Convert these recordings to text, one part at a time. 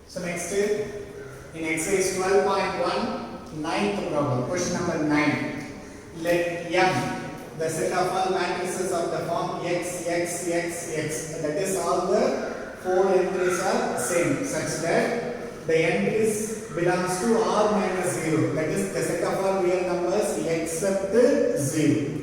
So next in exercise 12.1, ninth problem, question number 9. Let M, the set of all matrices of the form x, x, x, x, that is all the 4 entries are same, such that the entries belongs to R minus 0, that is the set of all real numbers except 0.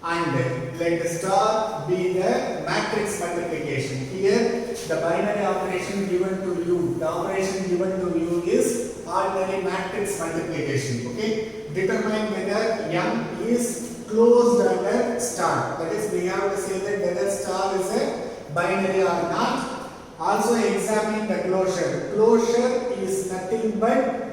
And let the star be the matrix multiplication. Here the binary operation given to you, the operation given to you is ordinary matrix multiplication. Okay, determine whether M is closed under star, that is we have to say that whether star is a binary or not. Also examine the closure. Closure is nothing but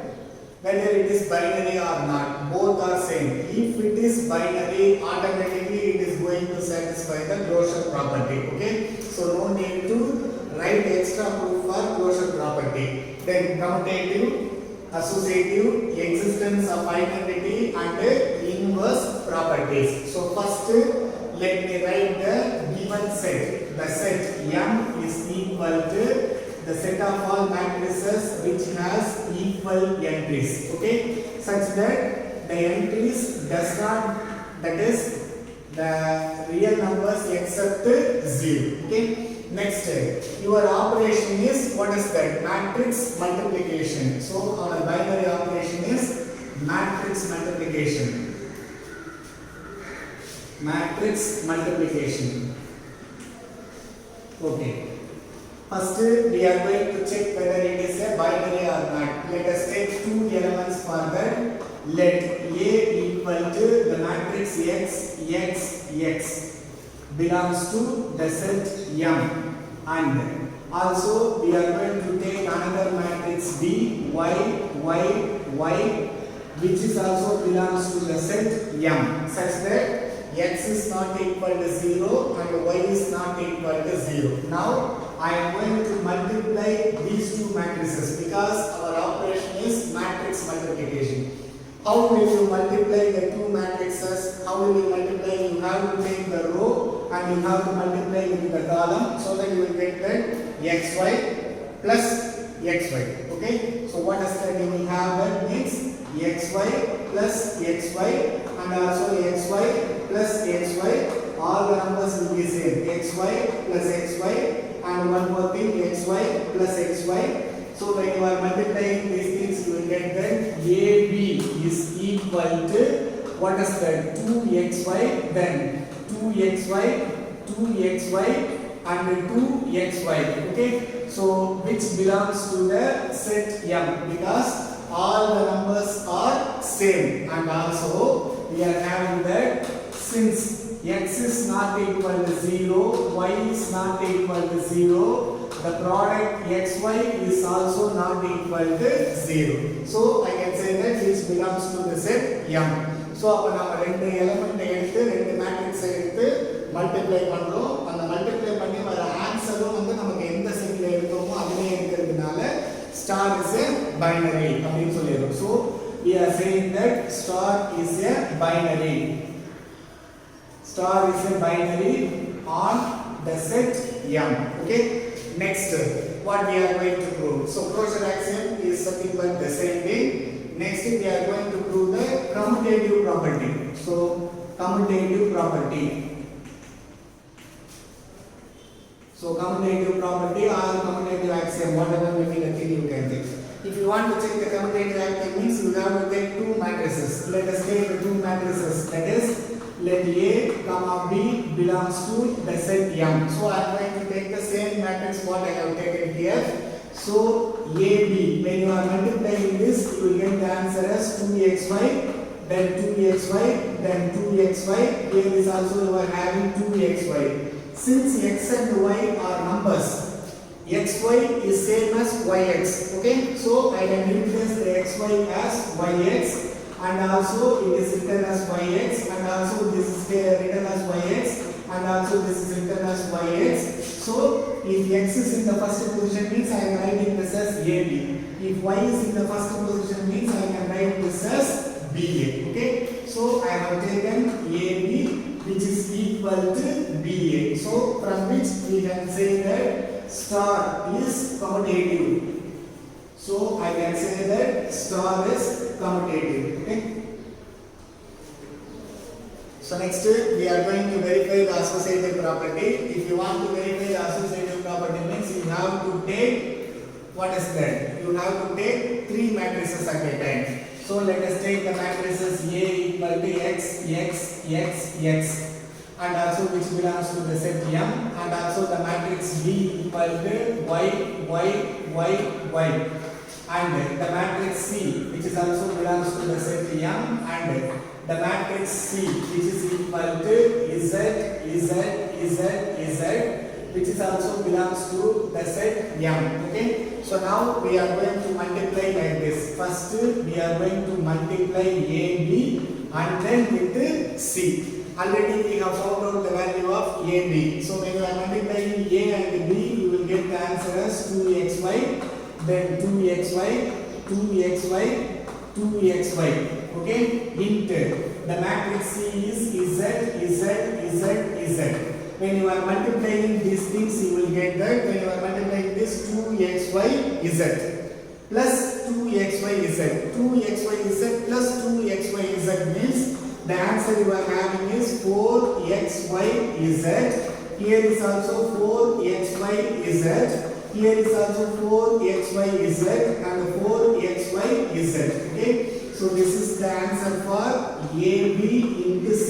whether it is binary or not, both are same. If it is binary, automatically it is going to satisfy the closure property. Okay, so no need to write extra proof for closure property. Then commutative, associative, existence of identity and inverse properties. So first let me write the given set. The set M is equal to the set of all matrices which has equal entries. Okay, such that the entries does not, that is the real numbers except 0. Okay, next your operation is, what is that? Matrix multiplication. So our binary operation is matrix multiplication. Matrix multiplication. Okay, first we are going to check whether it is a binary or not. Let us take two elements for that. Let A equal to the matrix x, x, x belongs to the set M, and also we are going to take another matrix B, y, y, y, which is also belongs to the set M, such that x is not equal to 0 and y is not equal to 0. Now I am going to multiply these two matrices because our operation is matrix multiplication. How will you multiply the two matrices? How will you multiply? You have to take the row and you have to multiply with the column so that you will get that xy plus xy. Okay, so what does that you will have? That means xy plus xy and also xy plus xy. All the numbers will be same, xy plus xy, and one more thing, xy plus xy. So when you are multiplying these things, you will get that AB is equal to, what is that? 2xy, then 2xy, 2xy and 2xy. Okay, so which belongs to the set M because all the numbers are same, and also we are having that since x is not equal to 0, y is not equal to 0, the product xy is also not equal to 0. So I can say that this belongs to the set M. So அப்ப நாம ரெண்டு element எடுத்து ரெண்டு matrix எடுத்து multiply பண்றோம். அந்த multiply பண்ணி வர ஆன்சரும் வந்து நமக்கு எந்த செட்ல எடுத்தோமோ அதுலயே இருக்கிறதுனால star is a binary அப்படினு சொல்லிரோம். So we are saying that star is a binary. Star is a binary on the set M. Okay, next what we are going to prove. So closure axiom is something but the same way. Next we are going to prove the commutative property. So commutative property. So commutative property or commutative axiom, whatever maybe the thing you can take. If you want to check the commutative axiom means you have to take two matrices. Let us take the two matrices, that is let A comma B belongs to the set M. So I am going to take the same matrix what I have taken here. So AB, when you are multiplying this, you will get the answer as 2xy, then 2xy, then 2xy. Here is also you are having 2xy. Since x and y are numbers, xy is same as yx. Okay, so I can replace the xy as yx. And also it is written as yx, and also this is written as yx, and also this is written as yx. So if x is in the first position means I am writing this as AB. If y is in the first position means I can write this as BA. Okay, so I have taken AB which is equal to BA. So from which we can say that star is commutative. So I can say that star is commutative. Okay. So next we are going to verify the associative property. If you want to verify the associative property means you have to take, what is that? You have to take three matrices at a time. So let us take the matrices A equal to x, x, x, x, and also which belongs to the set M, and also the matrix B equal to y, y, y, y, and the matrix C which is also belongs to the set M, and the matrix C which is equal to z, z, z, z, which is also belongs to the set M. Okay. So now we are going to multiply like this. First we are going to multiply A, B, and then with C. Already we have found out the value of A, B. So when you are multiplying A and B, you will get the answer as 2xy, then 2xy, 2xy, 2xy. Okay, into the matrix C is z, z, z, z. When you are multiplying these things, you will get that. When you are multiplying this 2xy z plus 2xy z, 2xy z plus 2xy z means the answer you are having is 4xy z. Here is also 4xy z. Here is also 4xy z and 4xy z. Okay. So this is the answer for AB into C.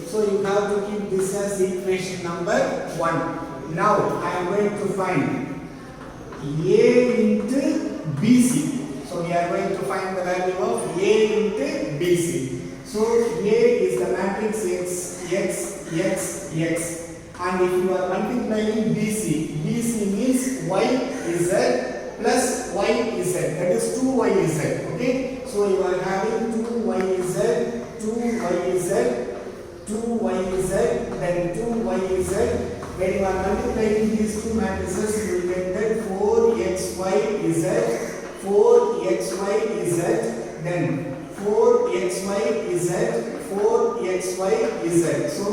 So you have to keep this as equation number 1. Now I am going to find A into BC. So we are going to find the value of A into BC. So A is the matrix x, x, x, x. And if you are multiplying BC, BC means y is z plus y is z. That is 2y is z. Okay. So you are having 2y is z, 2y is z, 2y is z, then 2y is z. When you are multiplying these two matrices, you will get that 4xy is z, 4xy is z, then 4xy is z, 4xy is z. So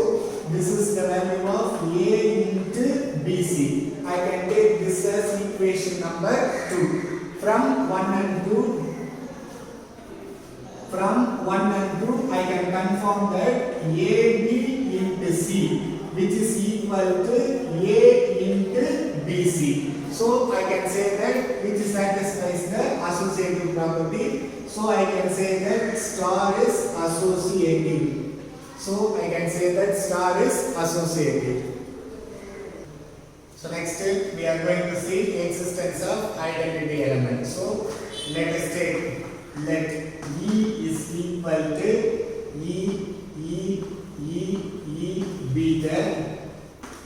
this is the value of A into BC. I can take this as equation number 2. From 1 and 2, I can confirm that AB into C which is equal to A into BC. So I can say that which satisfies the associative property. So I can say that star is associative. So I can say that star is associative. So next we are going to see the existence of identity element. So let us take, let E is equal to E be the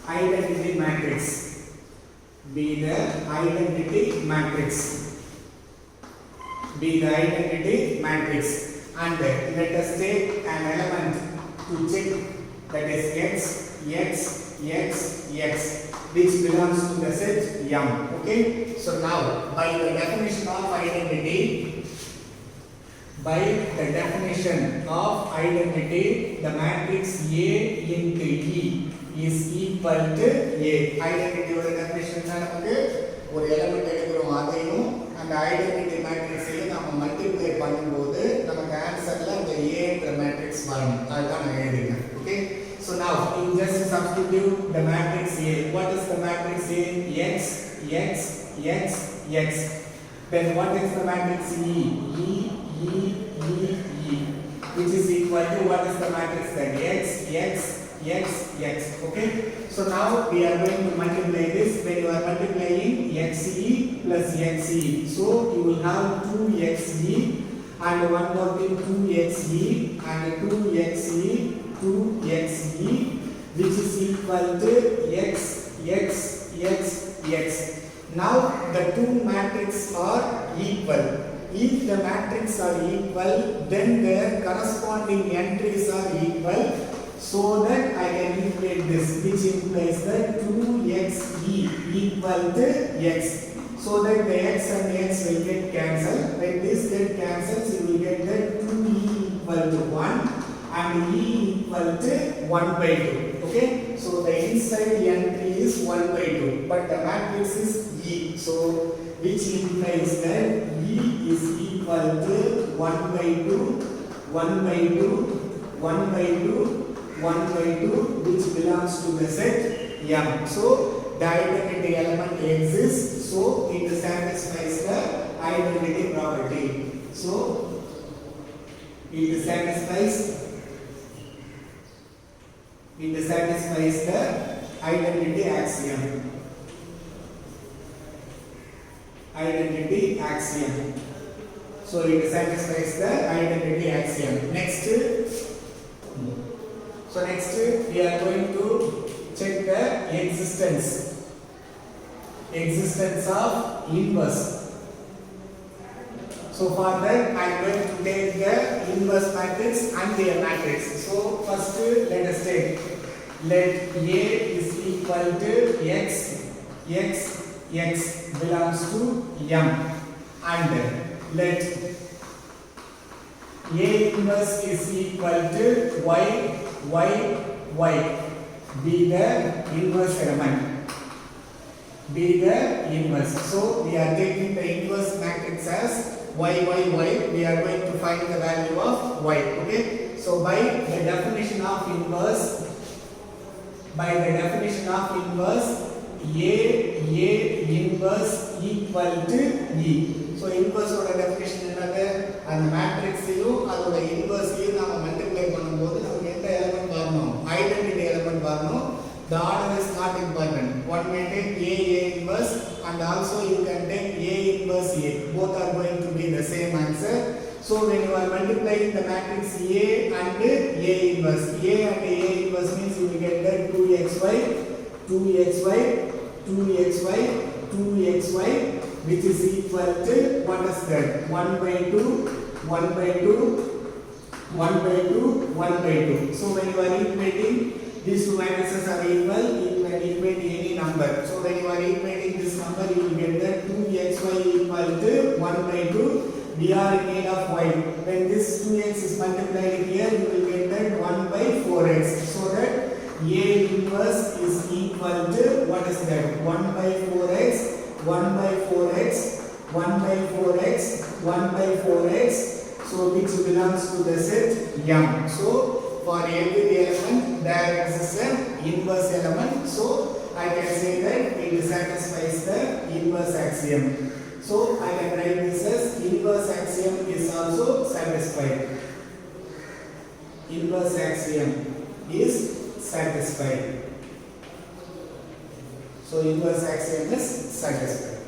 identity matrix. Be the identity matrix. Be the identity matrix. And let us take an element to check, that is x, x, x, x, which belongs to the set M. Okay. So now by the definition of identity, the matrix A into E is equal to A. Identity oda definition enna ஒரு element எடுக்கிறோம் அதையும் அந்த identity மேட்ரிக்ஸையும் நம்ம multiply பண்ணும்போது நமக்கு ஆன்சர்ல அந்த A என்ற matrix வரும். அதுதான் நான் எழுதிருக்கேன். Okay. So now you just substitute the matrix A. What is the matrix A? X, x, x, x. Then what is the matrix E? E, which is equal to what is the matrix then? X, x, x, x. Okay. So now we are going to multiply this. When you are multiplying xe plus xe, so you will have 2xe and one more thing 2xe and 2xe, 2xe, which is equal to x, x, x, x. Now the two matrices are equal. If the matrices are equal, then their corresponding entries are equal, so that I can equate this, which implies that 2xe equal to x, so that the x and x will get cancelled. When this get cancelled, you will get that 2e equal to 1 and e equal to 1 by 2. Okay, so the inside entry is 1 by 2, but the matrix is E, so which implies that is equal to 1 by 2, 1 by 2, 1 by 2, 1 by 2, which belongs to the set M. So the identity element exists, so it satisfies the identity property. So it satisfies the identity axiom. Identity axiom. So it satisfies the identity axiom. Next, we are going to check the existence of inverse. So for that, I am going to take the inverse matrix and the matrix. So first, let us take, let A is equal to x belongs to M, and let A inverse is equal to y be the inverse element. Be the inverse. So we are taking the inverse matrix as y. We are going to find the value of y. Okay. So by the definition of inverse, A inverse equal to E. So inverse oda definition enadhu and matrix iyum adoda inverse iyum namu multiply பண்ணும்போது நமக்கு எந்த element வரணும், identity element வரணும். The order is not important. One may take A inverse and also you can take A inverse A. Both are going to be the same answer. So when you are multiplying the matrix A and A inverse, A and A inverse means you will get the 2xy, 2xy, which is equal to, what is that? 1 by 2, 1 by 2, 1 by 2, 1 by 2. So when you are equating, these two matrices are equal, you can equate any number. So when you are equating this number, you will get that 2xy equal to 1 by 2. We are in need of y. When this 2x is multiplied here, you will get that 1 by 4x. So that A inverse is equal to, what is that? 1 by 4x, 1 by 4x, 1 by 4x, 1 by 4x. So which belongs to the set M. So for every element there exists an inverse element. So I can say that it satisfies the inverse axiom. So I can write this as inverse axiom is also satisfied. Inverse axiom is satisfied. So inverse axiom is satisfied.